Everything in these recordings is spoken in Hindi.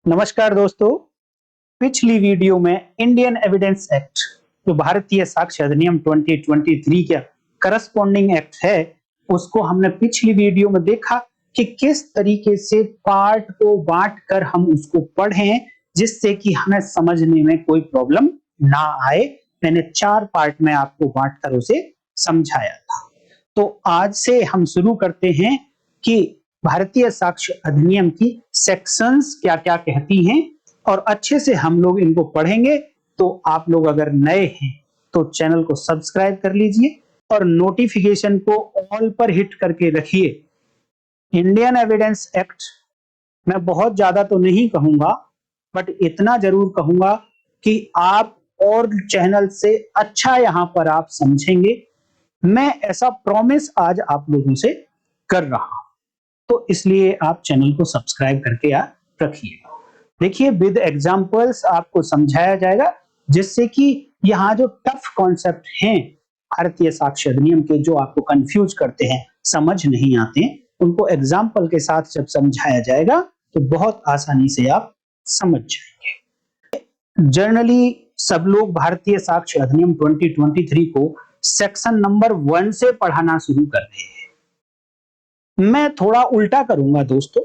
नमस्कार दोस्तों। पिछली वीडियो में इंडियन एविडेंस एक्ट जो भारतीय साक्ष्य अधिनियम 2023 का करस्पॉन्डिंग एक्ट है, उसको हमने पिछली वीडियो में देखा कि किस तरीके से पार्ट को बांट कर हम उसको पढ़ें जिससे कि हमें समझने में कोई प्रॉब्लम ना आए। मैंने 4 पार्ट में आपको बांट कर उसे समझाया था। तो आज से हम शुरू करते हैं कि भारतीय साक्ष्य अधिनियम की सेक्शंस क्या-क्या कहती हैं और अच्छे से हम लोग इनको पढ़ेंगे। तो आप लोग अगर नए हैं तो चैनल को सब्सक्राइब कर लीजिए और नोटिफिकेशन को ऑल पर हिट करके रखिए। इंडियन एविडेंस एक्ट मैं बहुत ज्यादा तो नहीं कहूंगा, बट इतना जरूर कहूंगा कि आप और चैनल से अच्छा यहां पर आप समझेंगे। मैं ऐसा प्रॉमिस आज आप लोगों से कर रहा हूं, तो इसलिए आप चैनल को सब्सक्राइब करके आप रखिएगा। देखिए, विद एग्जांपल्स आपको समझाया जाएगा जिससे कि यहाँ जो टफ कॉन्सेप्ट हैं भारतीय साक्ष्य अधिनियम के, जो आपको कंफ्यूज करते हैं, समझ नहीं आते हैं, उनको एग्जाम्पल के साथ जब समझाया जाएगा तो बहुत आसानी से आप समझ जाएंगे। जनरली सब लोग भारतीय साक्ष्य अधिनियम 2023 को सेक्शन नंबर 1 से पढ़ाना शुरू कर रहे हैं। मैं थोड़ा उल्टा करूंगा दोस्तों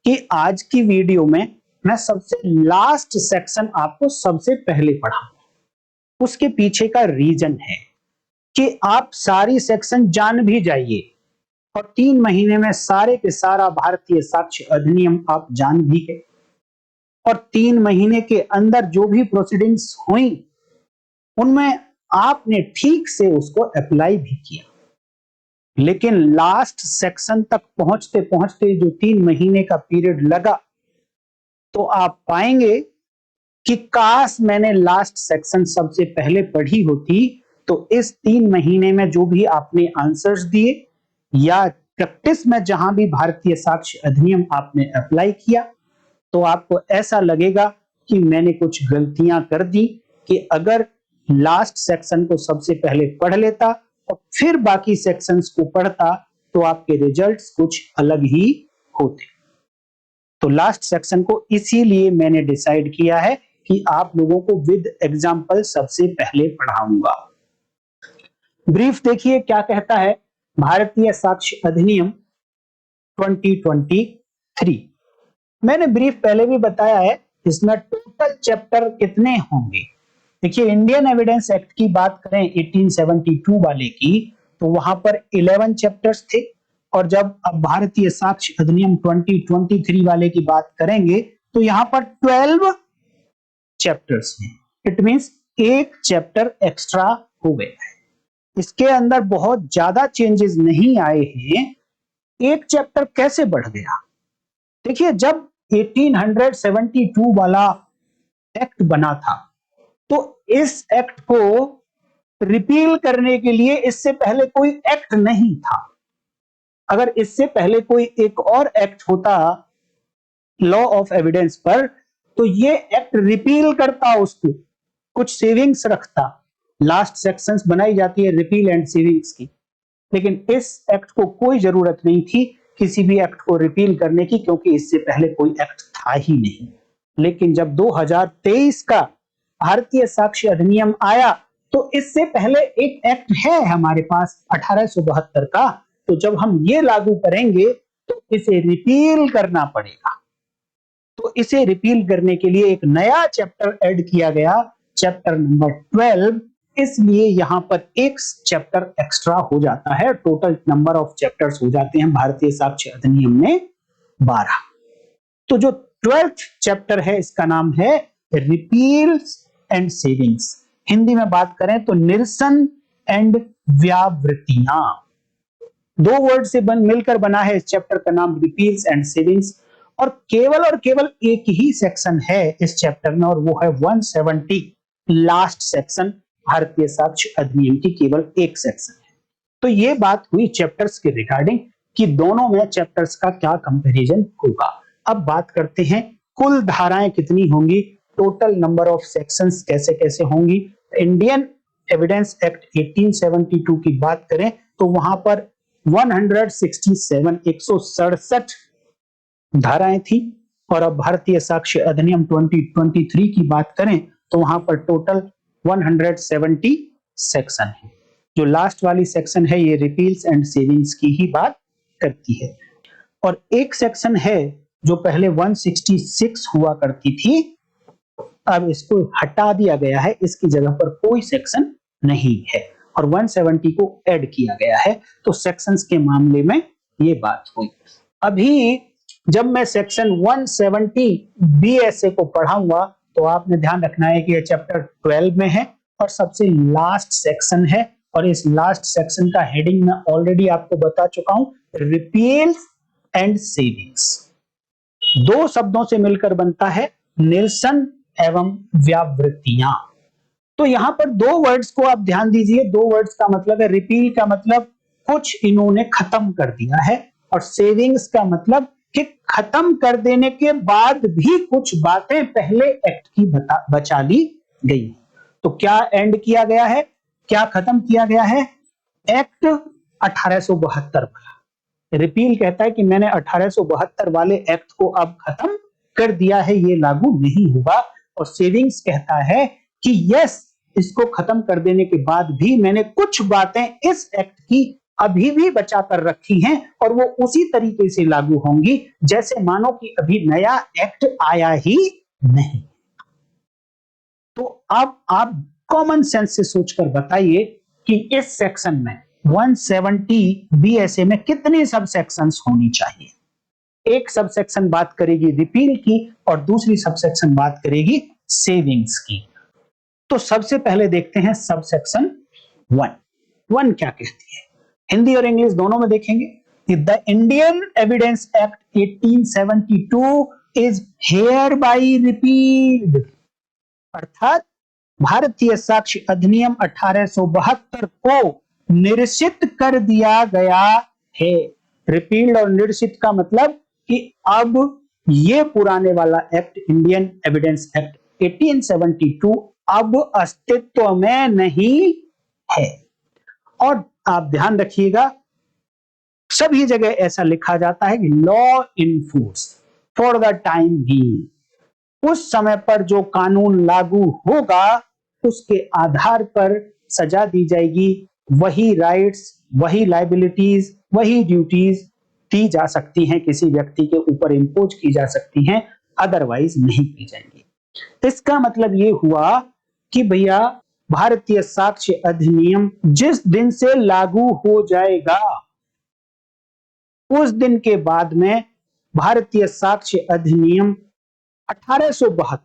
कि आज की वीडियो में मैं सबसे लास्ट सेक्शन आपको सबसे पहले पढ़ाऊंगा। उसके पीछे का रीजन है कि आप सारी सेक्शन जान भी जाइए और 3 महीने में सारे के सारा भारतीय साक्ष्य अधिनियम आप जान भी गए और 3 महीने के अंदर जो भी प्रोसीडिंग्स हुई उनमें आपने ठीक से उसको अप्लाई भी किया। लेकिन लास्ट सेक्शन तक पहुंचते पहुंचते जो 3 महीने का पीरियड लगा, तो आप पाएंगे कि काश मैंने लास्ट सेक्शन सबसे पहले पढ़ी होती तो इस 3 महीने में जो भी आपने आंसर्स दिए या प्रैक्टिस में जहां भी भारतीय साक्ष्य अधिनियम आपने अप्लाई किया, तो आपको ऐसा लगेगा कि मैंने कुछ गलतियां कर दी कि अगर लास्ट सेक्शन को सबसे पहले पढ़ लेता और फिर बाकी सेक्शंस को पढ़ता तो आपके रिजल्ट्स कुछ अलग ही होते। तो लास्ट सेक्शन को इसीलिए मैंने डिसाइड किया है कि आप लोगों को विद एग्जांपल सबसे पहले पढ़ाऊंगा। ब्रीफ देखिए क्या कहता है भारतीय साक्ष्य अधिनियम 2023। मैंने ब्रीफ पहले भी बताया है, इसमें टोटल चैप्टर कितने होंगे। देखिए, इंडियन एविडेंस एक्ट की बात करें 1872 वाले की, तो वहां पर 11 चैप्टर्स थे और जब अब भारतीय साक्ष्य अधिनियम 2023 वाले की बात करेंगे तो यहां पर 12 चैप्टर्स हैं। इट मींस एक चैप्टर एक्स्ट्रा हो गया है। इसके अंदर बहुत ज्यादा चेंजेस नहीं आए हैं। एक चैप्टर कैसे बढ़ गया? देखिए, जब 1872 वाला एक्ट बना था तो इस एक्ट को रिपील करने के लिए इससे पहले कोई एक्ट नहीं था। अगर इससे पहले कोई एक और एक्ट होता लॉ ऑफ एविडेंस पर, तो ये एक्ट रिपील करता, उसको कुछ सेविंग्स रखता। लास्ट सेक्शंस बनाई जाती है रिपील एंड सेविंग्स की, लेकिन इस एक्ट को कोई जरूरत नहीं थी किसी भी एक्ट को रिपील करने की, क्योंकि इससे पहले कोई एक्ट था ही नहीं। लेकिन जब 2023 का भारतीय साक्ष्य अधिनियम आया तो इससे पहले एक एक्ट है हमारे पास 1872 का, तो जब हम ये लागू करेंगे तो इसे रिपील करना पड़ेगा। तो इसे रिपील करने के लिए एक नया चैप्टर ऐड किया गया, चैप्टर नंबर 12। इसलिए यहां पर एक चैप्टर एक्स्ट्रा हो जाता है। टोटल नंबर ऑफ चैप्टर्स हो जाते हैं भारतीय साक्ष्य अधिनियम में 12। तो जो 12th चैप्टर है इसका नाम है रिपील्स एंड सेविंग्स। हिंदी में बात करें तो निरसन एंड व्यावृत्तियां। 2 वर्ड से मिलकर बना है इस चैप्टर का नाम रिपील्स एंड सेविंग्स। और केवल एक ही सेक्शन है इस चैप्टर में, और वो है 170, लास्ट सेक्शन भारतीय साक्ष्य अधिनियम की केवल एक सेक्शन है। तो ये बात हुई चैप्टर्स के रिगार्डिंग कि दोनों में चैप्टर्स का क्या कंपैरिजन होगा। अब बात करते हैं कुल धाराएं कितनी होंगी, टोटल नंबर ऑफ सेक्शंस कैसे कैसे होंगी। इंडियन एविडेंस एक्ट 1872 की बात करें तो वहां पर 167 167 धाराएं थी और अब भारतीय साक्ष्य अधिनियम 2023 की बात करें तो वहां पर टोटल 170 सेक्शन है। जो लास्ट वाली सेक्शन है ये रिपील्स एंड सेविंग्स की ही बात करती है। और एक सेक्शन है जो पहले 166 हुआ करती थी, अब इसको हटा दिया गया है, इसकी जगह पर कोई सेक्शन नहीं है और 170 को ऐड किया गया है। तो सेक्शंस के मामले में ये बात हुई। अभी जब मैं सेक्शन 170 बीएसए को पढ़ाऊंगा तो आपने ध्यान रखना है कि ये चैप्टर 12 में है और सबसे लास्ट सेक्शन है। और इस लास्ट सेक्शन का हेडिंग मैं ऑलरेडी आपको बता चुका हूं, रिपील्स एंड सेविंग्स। दो शब्दों से मिलकर बनता है निरसन एवं व्यावृत्तियां। तो यहां पर दो वर्ड्स को आप ध्यान दीजिए। दो वर्ड्स का मतलब है, रिपील का मतलब कुछ इन्होंने खत्म कर दिया है और सेविंग्स का मतलब कि खत्म कर देने के बाद भी कुछ बातें पहले एक्ट की बचा ली गई। तो क्या एंड किया गया है, क्या खत्म किया गया है? एक्ट 1872 वाला। रिपील कहता है कि मैंने 1872 वाले एक्ट को अब खत्म कर दिया है, ये लागू नहीं होगा। और सेविंग्स कहता है कि यस, इसको खत्म कर देने के बाद भी मैंने कुछ बातें इस एक्ट की अभी भी बचा कर रखी हैं और वो उसी तरीके से लागू होंगी जैसे मानो कि अभी नया एक्ट आया ही नहीं। तो अब आप कॉमन सेंस से सोचकर बताइए कि इस सेक्शन में 170 बीएसए में कितनी सब सेक्शंस होनी चाहिए। एक सब सेक्शन बात करेगी रिपील की और दूसरी सब सेक्शन बात करेगी सेविंग्स की। तो सबसे पहले देखते हैं सब सेक्शन 1 क्या कहती है। हिंदी और इंग्लिश दोनों में देखेंगे। The Indian evidence act 1872 is हेयरबाय repealed, अर्थात भारतीय साक्ष्य अधिनियम 1872 को निरसित कर दिया गया है। रिपील्ड और निरसित का मतलब कि अब ये पुराने वाला एक्ट, इंडियन एविडेंस एक्ट 1872 अब अस्तित्व में नहीं है। और आप ध्यान रखिएगा, सभी जगह ऐसा लिखा जाता है कि law in force for the time being. उस समय पर जो कानून लागू होगा उसके आधार पर सजा दी जाएगी। वही राइट्स, वही लायबिलिटीज, वही ड्यूटीज दी जा सकती हैं, किसी व्यक्ति के ऊपर इंपोज की जा सकती हैं, अदरवाइज नहीं की जाएंगी। इसका मतलब ये हुआ कि भैया भारतीय साक्ष्य अधिनियम जिस दिन से लागू हो जाएगा उस दिन के बाद में भारतीय साक्ष्य अधिनियम 1872,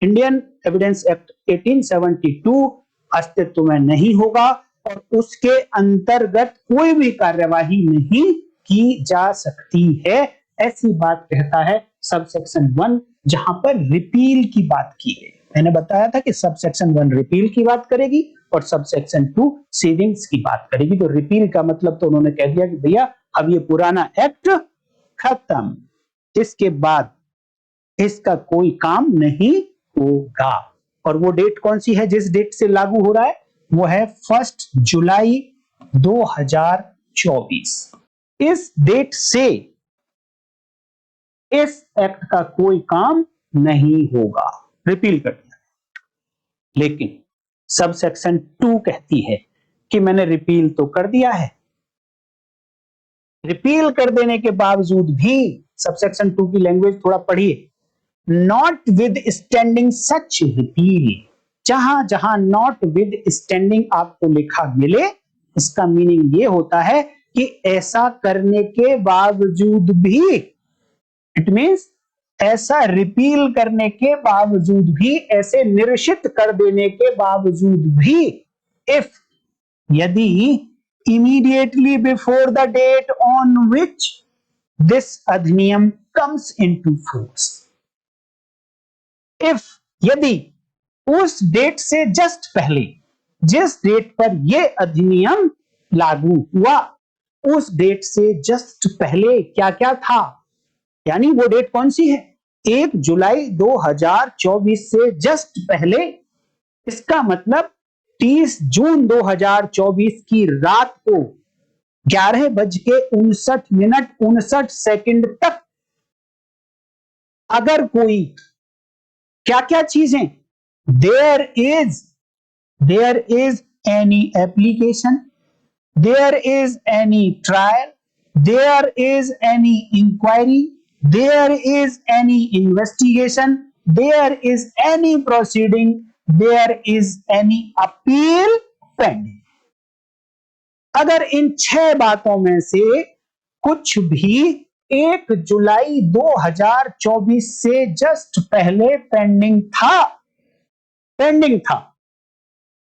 इंडियन एविडेंस एक्ट 1872 अस्तित्व में नहीं होगा और उसके अंतर्गत कोई भी कार्यवाही नहीं की जा सकती है। ऐसी बात कहता है सब सेक्शन 1, जहां पर रिपील की बात की है। मैंने बताया था कि सब सेक्शन 1 रिपील की बात करेगी और सब सेक्शन 2 सेविंग्स की बात करेगी। तो रिपील का मतलब तो उन्होंने कह दिया कि भैया अब ये पुराना एक्ट खत्म, इसके बाद इसका कोई काम नहीं होगा। और वो डेट कौन सी है जिस डेट से लागू हो रहा है? वो है 1 जुलाई 2024। इस डेट से इस एक्ट का कोई काम नहीं होगा, रिपील कर दिया। लेकिन सब सेक्शन 2 कहती है कि मैंने रिपील तो कर दिया है, रिपील कर देने के बावजूद भी सब सेक्शन 2 की लैंग्वेज थोड़ा पढ़िए। Not with standing such repeal, जहां जहां नॉट विद स्टैंडिंग आपको लिखा मिले, इसका मीनिंग ये होता है कि ऐसा करने के बावजूद भी, इट मींस ऐसा रिपील करने के बावजूद भी, ऐसे निरसित कर देने के बावजूद भी, इफ यदि immediately before the date on which this अधिनियम comes into force, if यदि उस डेट से जस्ट पहले, जिस डेट पर यह अधिनियम लागू हुआ उस डेट से जस्ट पहले क्या क्या था, यानी वो डेट कौन सी है? 1 जुलाई 2024 से जस्ट पहले। इसका मतलब 30 जून 2024 की रात को 11:59 तक अगर कोई क्या क्या चीजें, there is any application, there is any trial, there is any inquiry, there is any investigation, there is any proceeding, there is any appeal pending. अगर इन 6 बातों में से कुछ भी 1 जुलाई 2024 से जस्ट पहले पेंडिंग था,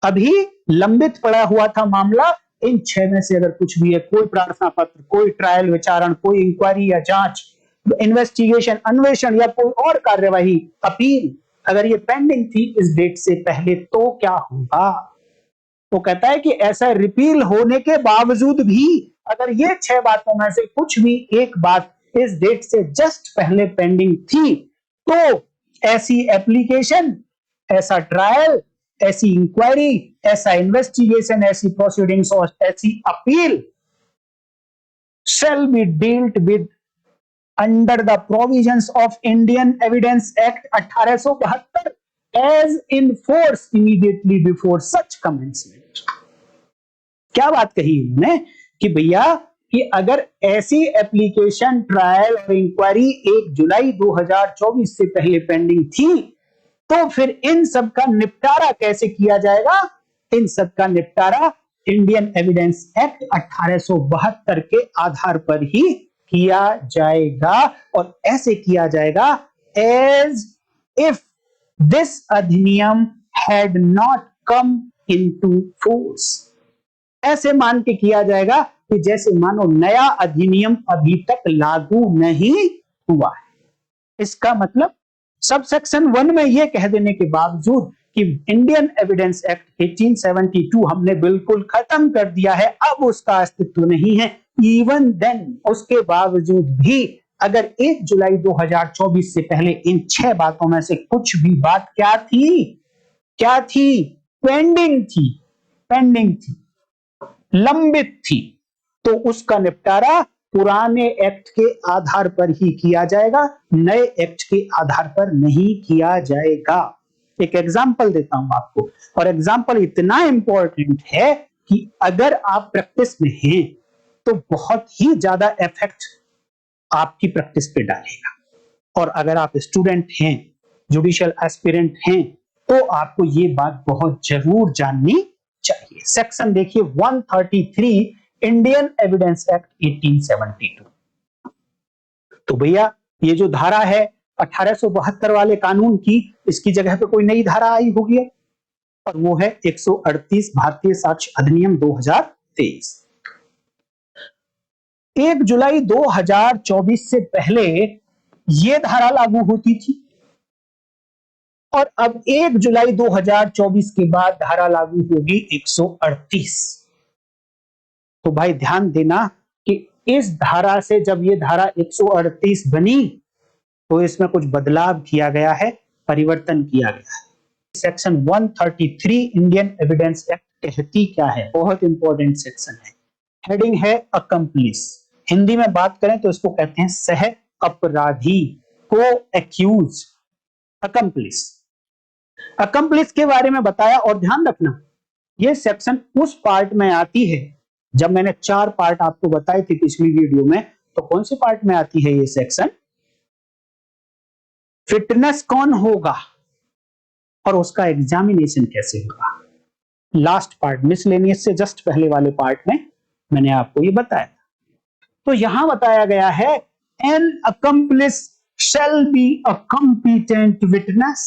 अभी लंबित पड़ा हुआ था मामला, इन 6 में से अगर कुछ भी है, कोई प्रार्थना पत्र, कोई ट्रायल विचारण, कोई इंक्वायरी या जांच, इन्वेस्टिगेशन, अन्वेषण या कोई और कार्यवाही, अपील, अगर ये पेंडिंग थी इस डेट से पहले, तो क्या होगा? वो कहता है कि ऐसा रिपील होने के बावजूद भी अगर ये 6 बातों में से कुछ भी एक बात इस डेट से जस्ट पहले पेंडिंग थी, तो ऐसी एप्लीकेशन, ऐसा ट्रायल, ऐसी इंक्वायरी, ऐसा इन्वेस्टिगेशन, ऐसी प्रोसीडिंग्स और ऐसी appeal shall be dealt with under the provisions of Indian Evidence Act 1872 as in force immediately before such commencement. क्या बात कही उन्होंने कि भैया कि अगर ऐसी एप्लीकेशन, ट्रायल और इंक्वायरी 1 जुलाई 2024 से पहले पेंडिंग थी, तो फिर इन सब का निपटारा कैसे किया जाएगा? इन सब का निपटारा इंडियन एविडेंस एक्ट 1872 के आधार पर ही किया जाएगा, और ऐसे किया जाएगा एज इफ दिस अधिनियम had not come into force. ऐसे मान के किया जाएगा कि जैसे मानो नया अधिनियम अभी तक लागू नहीं हुआ है। इसका मतलब सब सेक्शन 1 में यह कह देने के बावजूद कि इंडियन एविडेंस एक्ट 1872 हमने बिल्कुल खत्म कर दिया है, अब उसका अस्तित्व नहीं है, इवन देन उसके बावजूद भी अगर 1 जुलाई 2024 से पहले इन 6 बातों में से कुछ भी बात क्या थी? पेंडिंग थी, लंबित थी, तो उसका निपटारा पुराने एक्ट के आधार पर ही किया जाएगा, नए एक्ट के आधार पर नहीं किया जाएगा। एक एग्जांपल देता हूं आपको, और एग्जांपल इतना इंपॉर्टेंट है कि अगर आप प्रैक्टिस में हैं तो बहुत ही ज्यादा इफेक्ट आपकी प्रैक्टिस पे डालेगा, और अगर आप स्टूडेंट हैं, जुडिशियल एस्पिरेंट हैं, तो आपको ये बात बहुत जरूर जाननी चाहिए। सेक्शन देखिए 133 इंडियन एविडेंस एक्ट 1872। तो भैया ये जो धारा है 1872 वाले कानून की, इसकी जगह पे कोई नई धारा आई होगी, और वो है 138 भारतीय साक्ष्य अधिनियम 2023। 1 जुलाई 2024 से पहले ये धारा लागू होती थी, और अब 1 जुलाई 2024 के बाद धारा लागू होगी 138। तो भाई ध्यान देना कि इस धारा से जब ये धारा 138 बनी तो इसमें कुछ बदलाव किया गया है, परिवर्तन किया गया है। सेक्शन 133 इंडियन एविडेंस एक्ट कहती क्या है? बहुत इंपॉर्टेंट सेक्शन है। हेडिंग है अकम्प्लिस, हिंदी में बात करें तो इसको कहते हैं सह अपराधी, को एक्यूज, अकम्प्लिस के बारे में बताया। और ध्यान रखना ये सेक्शन उस पार्ट में आती है, जब मैंने 4 पार्ट आपको बताए थे पिछली वीडियो में, तो कौन से पार्ट में आती है ये सेक्शन? फिटनेस कौन होगा और उसका एग्जामिनेशन कैसे होगा। लास्ट पार्ट मिसलेनियस से जस्ट पहले वाले पार्ट में मैंने आपको ये बताया। तो यहां बताया गया है an accomplice shall be a competent witness.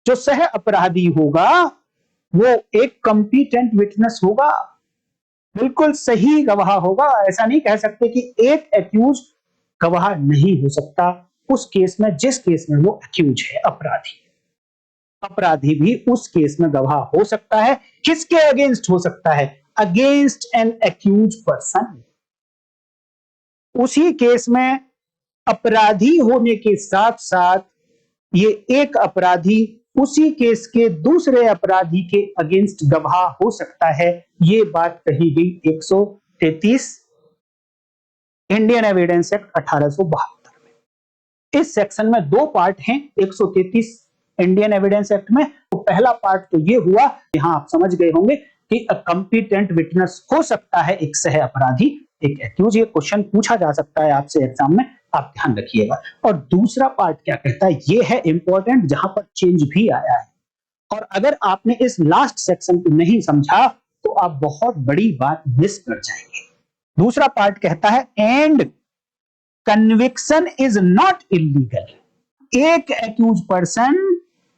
जो सह अपराधी होगा वो एक कॉम्पिटेंट विटनेस होगा, बिल्कुल सही गवाह होगा। ऐसा नहीं कह सकते कि एक एक्यूज गवाह नहीं हो सकता उस केस में जिस केस में वो एक्यूज है, अपराधी भी उस केस में गवाह हो सकता है। किसके अगेंस्ट हो सकता है? Against an accused person. उसी केस में अपराधी होने के साथ साथ ये एक अपराधी उसी केस के दूसरे अपराधी के अगेंस्ट गवाह हो सकता है। ये बात कही गई 133 इंडियन एविडेंस एक्ट 1872 में। इस सेक्शन में दो पार्ट हैं 133 इंडियन एविडेंस एक्ट में। तो पहला पार्ट तो ये हुआ, यहां आप समझ गए होंगे कि कंपिटेंट विटनेस हो सकता है एक सह अपराधी, एक एक्यूज। ये क्वेश्चन पूछा जा सकता है आपसे एग्जाम में, आप ध्यान रखिएगा। और दूसरा पार्ट क्या कहता है, ये है इंपॉर्टेंट, जहां पर चेंज भी आया है। और अगर आपने इस लास्ट सेक्शन को नहीं समझा तो आप बहुत बड़ी बात मिस कर जाएंगे। दूसरा पार्ट कहता है and conviction is not illegal. एक एक्यूज पर्सन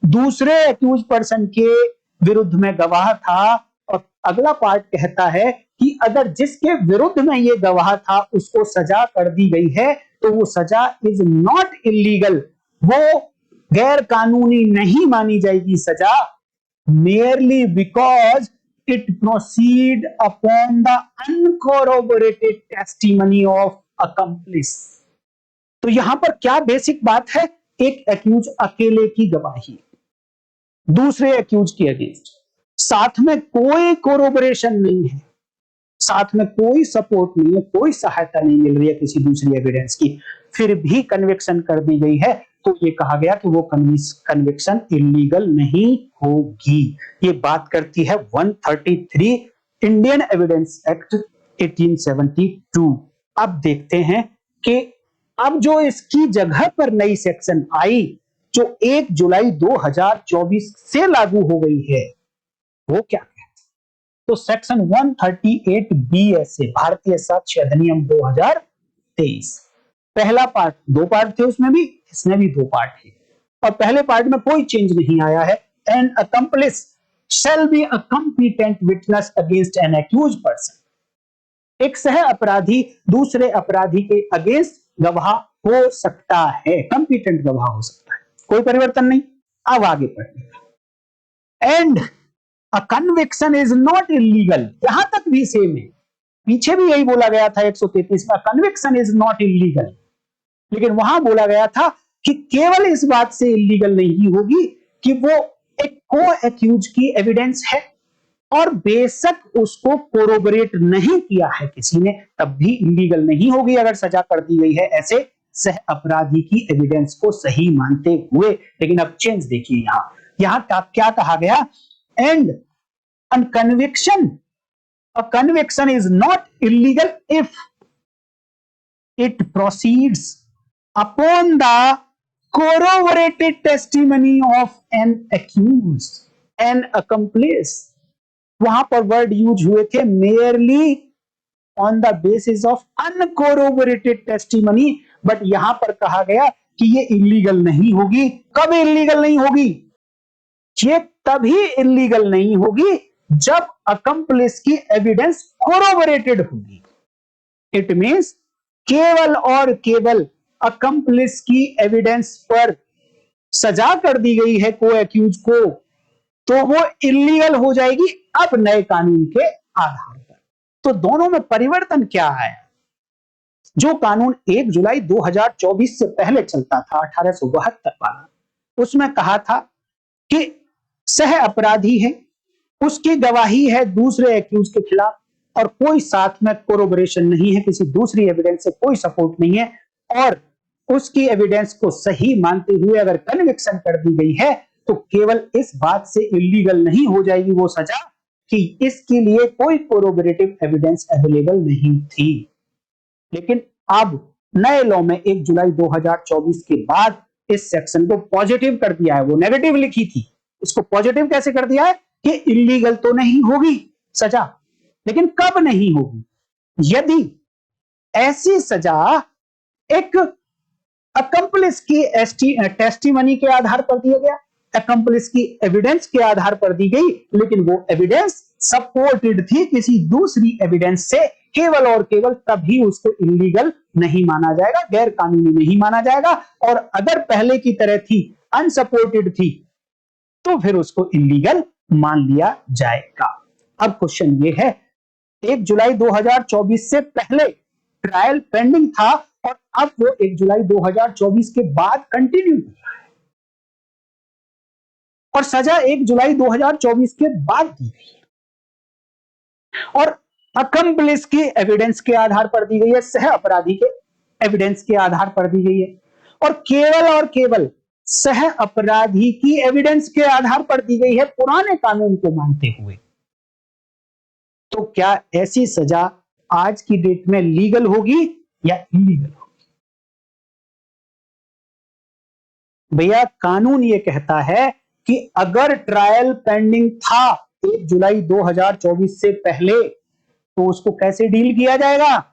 दूसरे एक्यूज पर्सन के विरुद्ध में गवाह था, और अगला पार्ट कहता है कि अगर जिसके विरुद्ध में ये गवाह था उसको सजा कर दी गई है तो वो सजा इज नॉट इलीगल, वो गैर कानूनी नहीं मानी जाएगी सजा, merely because it proceed upon the uncorroborated testimony of accomplice। तो यहां पर क्या बेसिक बात है, एक एक्यूज अकेले की गवाही दूसरे एक्यूज के अगेंस्ट, साथ में कोई कोरोबोरेशन नहीं है, साथ में कोई सपोर्ट नहीं है, कोई सहायता नहीं मिल रही है किसी दूसरी एविडेंस की, फिर भी कन्विक्शन कर दी गई है, तो ये कहा गया कि वो कन्विक्शन इलीगल नहीं होगी। ये बात करती है 133 इंडियन एविडेंस एक्ट 1872। अब देखते हैं कि अब जो इसकी जगह पर नई सेक्शन आई जो 1 जुलाई 2024 से लागू हो गई है, वो क्या है? तो सेक्शन 138 बी ऐसे भारतीय साक्ष्य अधिनियम 2023। पहला पार्ट, दो पार्ट थे उसमें भी, इसमें भी दो पार्ट है, और पहले पार्ट में कोई चेंज नहीं आया है। An accomplice shall be a competent witness against an accused person. एक सह अपराधी दूसरे अपराधी के अगेंस्ट गवाह हो सकता है, कंपिटेंट गवाह हो सकता है, कोई परिवर्तन नहीं। अब आगे पढ़िए। And a conviction is not illegal, यहां तक भी सेम है, पीछे भी यही बोला गया था 133 में, कन्विक्शन इज नॉट इलीगल, लेकिन वहां बोला गया था कि केवल इस बात से इलीगल नहीं होगी कि वो एक को एक्यूज की एविडेंस है और बेशक उसको कोरोबोरेट नहीं किया है किसी ने, तब भी इलीगल नहीं होगी अगर सजा कर दी गई है ऐसे सह अपराधी की एविडेंस को सही मानते हुए। लेकिन अब चेंज देखिए, यहां क्या कहा गया, and an conviction, a conviction is not illegal if it proceeds upon the corroborated testimony of an accused, an accomplice। वहां पर वर्ड यूज हुए थे merely on the basis of uncorroborated testimony, but यहां पर कहा गया कि ये इलीगल नहीं होगी। कब इलीगल नहीं होगी? ये तभी इलीगल नहीं होगी जब accomplice की एविडेंस corroborated होगी। इट मीन्स केवल और केवल अकम्प्लिस की एविडेंस पर सजा कर दी गई है को एक्यूज को, तो वो इलीगल हो जाएगी अब नए कानून के आधार पर। तो दोनों में परिवर्तन क्या है? जो कानून 1 जुलाई 2024 से पहले चलता था 1872 वाला, उसमें कहा था कि सह अपराधी है, उसकी गवाही है दूसरे एक्यूज के खिलाफ और कोई साथ में कोरोबोरेशन नहीं है, किसी दूसरी एविडेंस से कोई सपोर्ट नहीं है, और उसकी एविडेंस को सही मानते हुए अगर कन्विक्शन कर दी गई है तो केवल इस बात से इलीगल नहीं हो जाएगी वो सजा कि इसके लिए कोई कोरोबोरेटिव एविडेंस अवेलेबल नहीं थी। लेकिन अब नए लॉ में 1 जुलाई 2024 के बाद इस सेक्शन को पॉजिटिव कर दिया है, वो नेगेटिव लिखी थी, इसको पॉजिटिव कैसे कर दिया है कि इलीगल तो नहीं होगी सजा, लेकिन कब नहीं होगी? यदि ऐसी सजा एक अकम्प्लिस की टेस्टिमनी के आधार पर दिया गया, अकम्प्लिस की एविडेंस के आधार पर दी गई, लेकिन वो एविडेंस सपोर्टेड थी किसी दूसरी एविडेंस से, केवल और केवल तभी उसको इलीगल नहीं माना जाएगा, गैर कानूनी नहीं माना जाएगा। और अगर पहले की तरह थी, अनसपोर्टेड थी, तो फिर उसको इलीगल मान लिया जाएगा। अब क्वेश्चन ये है, 1 जुलाई 2024 से पहले ट्रायल पेंडिंग था और अब वो 1 जुलाई 2024 के बाद कंटिन्यू कर रहा है, और सजा 1 जुलाई 2024 के बाद दी गई है, और अकम्प्लिस की एविडेंस के आधार पर दी गई है, सह अपराधी के एविडेंस के आधार पर दी गई है, और केवल सह अपराधी की एविडेंस के आधार पर दी गई है, पुराने कानून को मानते हुए। तो क्या ऐसी सजा आज की डेट में लीगल होगी या इलीगल होगी? भैया कानून ये कहता है कि अगर ट्रायल पेंडिंग था 1 जुलाई 2024 से पहले, तो उसको कैसे डील किया जाएगा?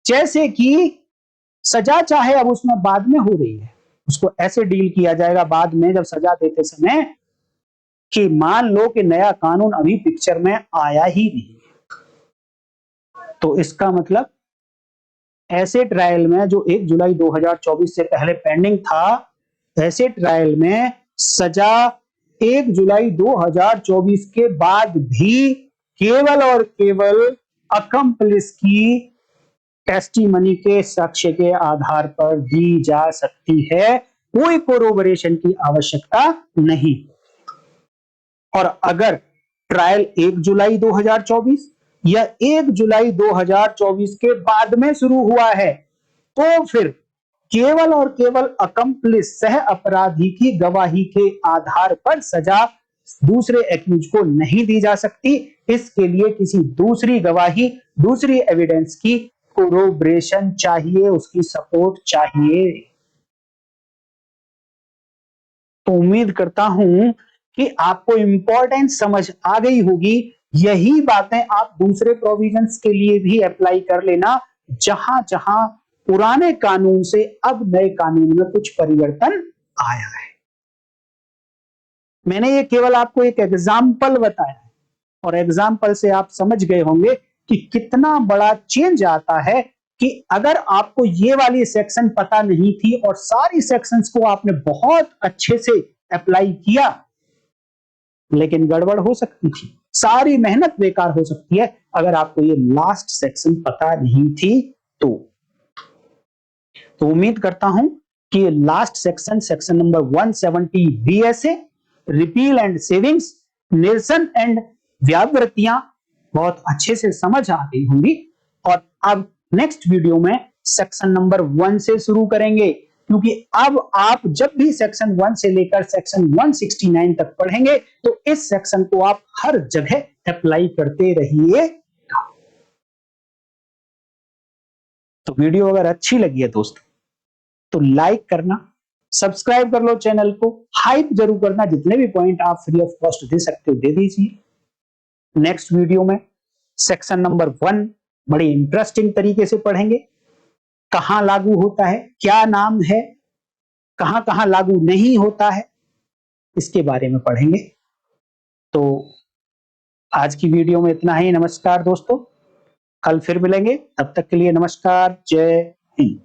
जैसे कि सजा चाहे अब उसमें बाद में हो रही है, उसको ऐसे डील किया जाएगा बाद में जब सजा देते समय कि मान लो कि नया कानून अभी पिक्चर में आया ही नहीं, तो इसका मतलब ऐसे ट्रायल में जो 1 जुलाई 2024 से पहले पेंडिंग था, ऐसे ट्रायल में सजा 1 जुलाई 2024 के बाद भी केवल और केवल अकम्पलिस की टेस्टिमनी के साक्ष्य के आधार पर दी जा सकती है, कोई कोरोबोरेशन की आवश्यकता नहीं। और अगर ट्रायल 1 जुलाई 2024 या 1 जुलाई 2024 के बाद में शुरू हुआ है, तो फिर केवल और केवल अकम्पलिस सह अपराधी की गवाही के आधार पर सजा दूसरे एक्यूज को नहीं दी जा सकती। इसके लिए किसी दूसरी गवाही, दूसरी एविडेंस की कोरोबरेशन चाहिए, उसकी सपोर्ट चाहिए। तो उम्मीद करता हूं कि आपको इंपॉर्टेंस समझ आ गई होगी। यही बातें आप दूसरे प्रोविजंस के लिए भी अप्लाई कर लेना, जहां जहां पुराने कानून से अब नए कानून में कुछ परिवर्तन आया है। मैंने ये केवल आपको एक एग्जाम्पल बताया है, और एग्जाम्पल से आप समझ गए होंगे कि कितना बड़ा चेंज आता है कि अगर आपको ये वाली सेक्शन पता नहीं थी और सारी सेक्शंस को आपने बहुत अच्छे से अप्लाई किया, लेकिन गड़बड़ हो सकती थी, सारी मेहनत बेकार हो सकती है अगर आपको ये लास्ट सेक्शन पता नहीं थी। तो उम्मीद करता हूं कि ये last section, section number 170 BSA, repeal and savings, निरसन एंड व्यावृत्तियां बहुत अच्छे से समझ आ गई होंगी। और अब नेक्स्ट वीडियो में सेक्शन नंबर 1 से शुरू करेंगे, क्योंकि अब आप जब भी सेक्शन 1 से लेकर सेक्शन 169 तक पढ़ेंगे तो इस सेक्शन को आप हर जगह अप्लाई करते रहिए। तो वीडियो अगर अच्छी लगी है दोस्तों, तो लाइक करना, सब्सक्राइब कर लो चैनल को, हाइप जरूर करना, जितने भी पॉइंट आप फ्री ऑफ कॉस्ट दे सकते हो दे दीजिए। नेक्स्ट वीडियो में सेक्शन नंबर 1 बड़ी इंटरेस्टिंग तरीके से पढ़ेंगे। कहां लागू होता है, क्या नाम है, कहां कहां लागू नहीं होता है, इसके बारे में पढ़ेंगे। तो आज की वीडियो में इतना ही। नमस्कार दोस्तों, कल फिर मिलेंगे, तब तक के लिए नमस्कार, जय हिंद।